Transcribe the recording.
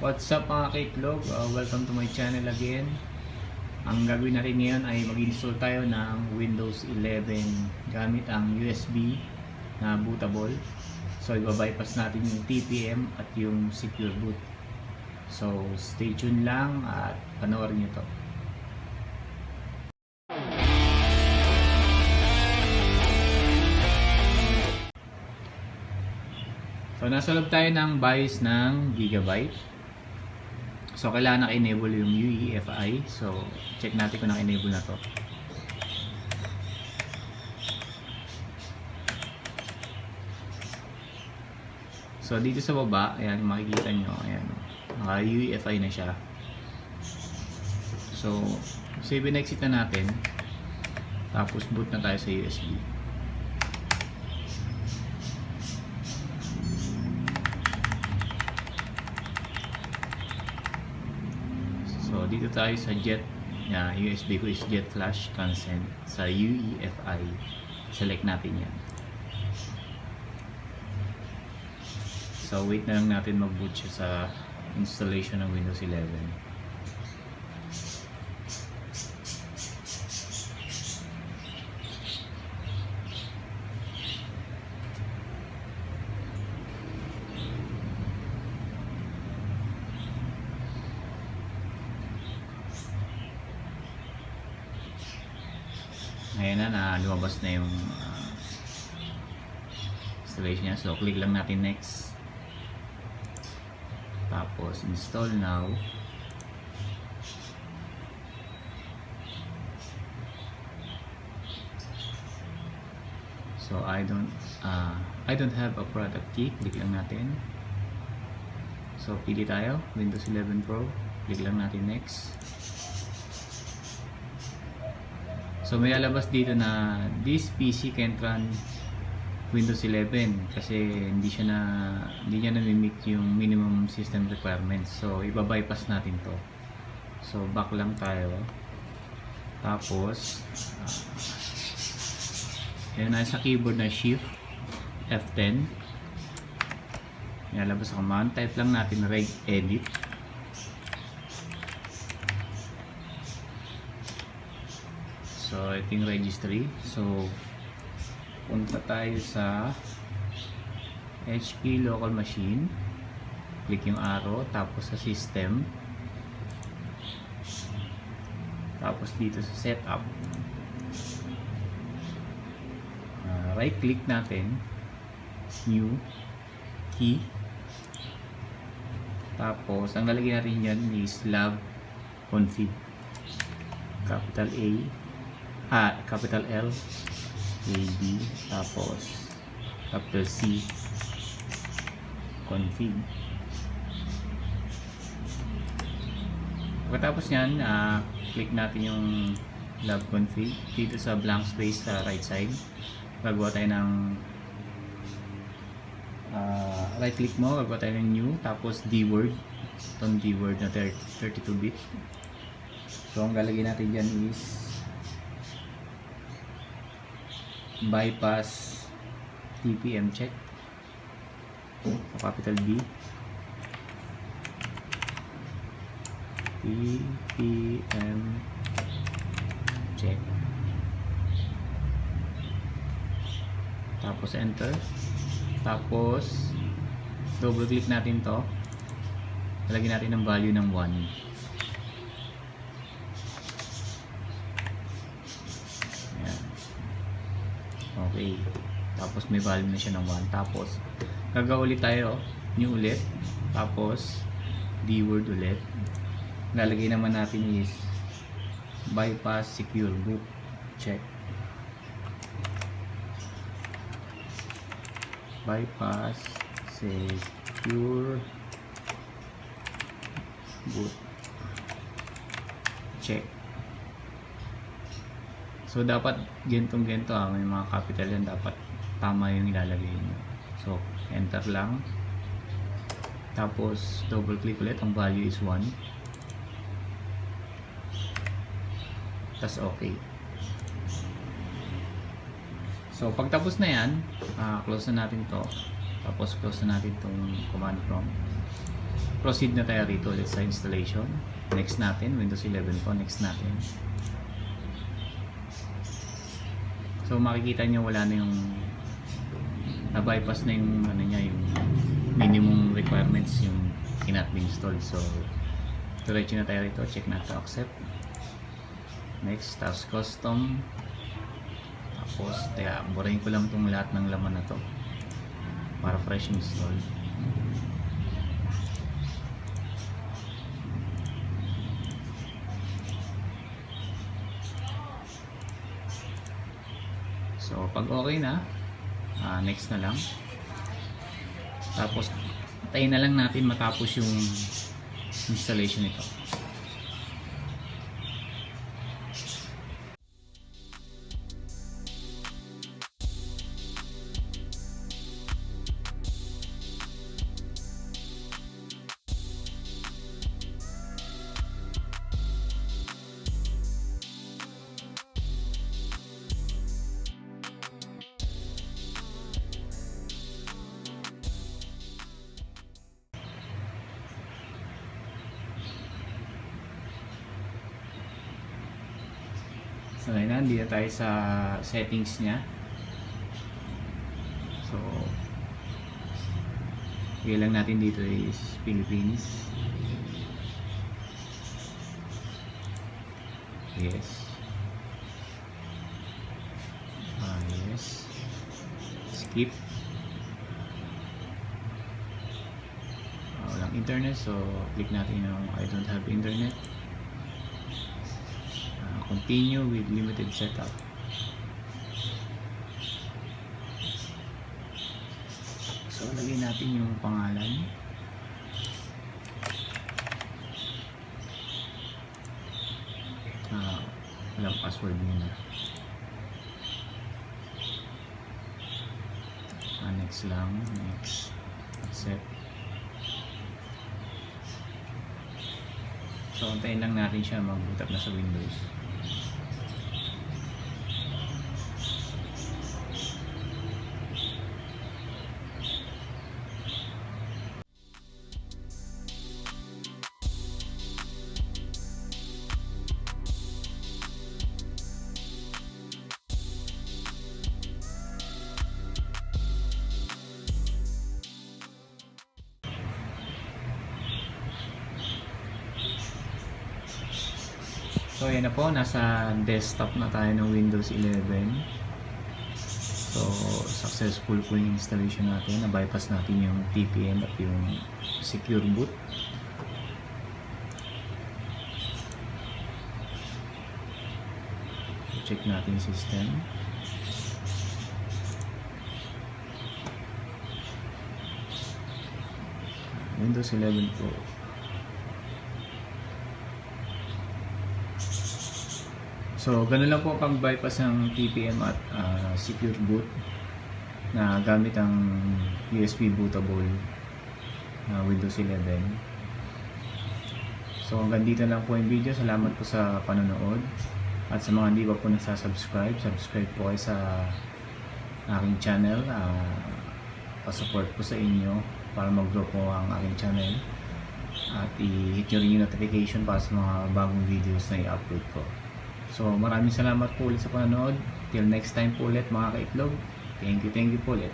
What's up mga ka-itlog? Welcome to my channel again. Ang gagawin natin ngayon ay mag-install tayo ng Windows 11 gamit ang USB na bootable. So ibabypass natin yung TPM at yung Secureboot. So stay tuned lang at panoorin nyo to. So nasa loob tayo ng BIOS ng Gigabyte. So kailangan naka-enable yung UEFI. So check natin kung naka-enable na to. So dito sa baba, ayan makikita nyo, ayan, naka-UEFI na siya. So save and exit na natin. Tapos boot na tayo sa USB. So dito tayo sa jet, USB ko is jet flash consent sa UEFI. Select natin yan. So wait na lang natin mag-boot siya sa installation ng Windows 11. Ngayon na lumabas na yung installation niya. So click lang natin next. Tapos install now. So I don't have a product key. Click lang natin. So pili tayo Windows 11 Pro. Click lang natin next. So may lalabas dito na this PC can't run Windows 11 kasi hindi niya na-meet yung minimum system requirements. So iba-bypass natin to. So back lang tayo. Tapos yan ay sa keyboard na Shift F10. Lalabas ang command. Type lang natin regedit. So, ito yung registry. So, punta tayo sa HP local machine. Click yung arrow. Tapos sa system. Tapos dito sa setup. Right click natin. New. Key. Tapos, ang lalagyan natin yan is lab config. Capital capital L, A, B, tapos capital C, config. Pagkatapos nyan, click natin yung lab config dito sa blank space sa right side. Gagawa tayo ng right click mo, gagawa tayo ng new, tapos D-word. Itong D-word na 32-bit. So ang lalagyan natin dyan is bypass TPM check. So capital B, TPM check, tapos enter. Tapos double click natin to, lagyan natin ng value ng 1. Okay. Tapos may value na siya ng 1. Tapos gagawa ulit tayo, new ulit. Tapos D-word ulit. Lalagay naman natin is bypass Secureboot check. Bypass Secureboot check. So dapat gentong may mga capital yan, dapat tama yung ilalagay nyo. So enter lang. Tapos double click ulit, ang value is 1. Tas okay. So pagtapos na yan, close na natin to. Tapos close na natin itong command prompt. proceed na tayo rito ulit sa installation. Next natin, Windows 11 po, next natin. So makikita nyo wala na yung na-bypass na yung ano niya, yung minimum requirements yung cannot be installed. So diretso na tayo rito, check na to accept. Next, tapos custom. Tapos burahin ko lang itong lahat ng laman na to para fresh install. So pag okay na, next na lang. Tapos tayo na lang natin matapos yung installation nito. So ngayon, dito tayo sa settings niya. So lang natin dito is Philippines. Yes. Yes. Skip. Walang internet, so click natin yung I don't have internet. Continue with limited setup. So lagay natin yung pangalan. Walang password muna. Next lang. Next. Accept. So antayin lang natin siya mag-boot up na sa Windows. So ayan na po, nasa desktop na tayo ng Windows 11. So successful po yung installation natin. Na-bypass natin yung TPM at yung Secureboot. Check natin yung system. Windows 11 po. So, ganun lang po pang bypass ng TPM at Secureboot na gamit ang USB Bootable na Windows 11. So, hanggang dito lang po yung video. Salamat po sa panonood. At sa mga hindi pa po nagsasubscribe, subscribe po kayo sa aking channel. Pa-support po sa inyo para mag-grow po ang aking channel. At i-hit nyo rin yung notification para sa mga bagong videos na i-upload ko. So maraming salamat po ulit sa panonood. Till next time po ulit mga ka-itlog. Thank you po ulit.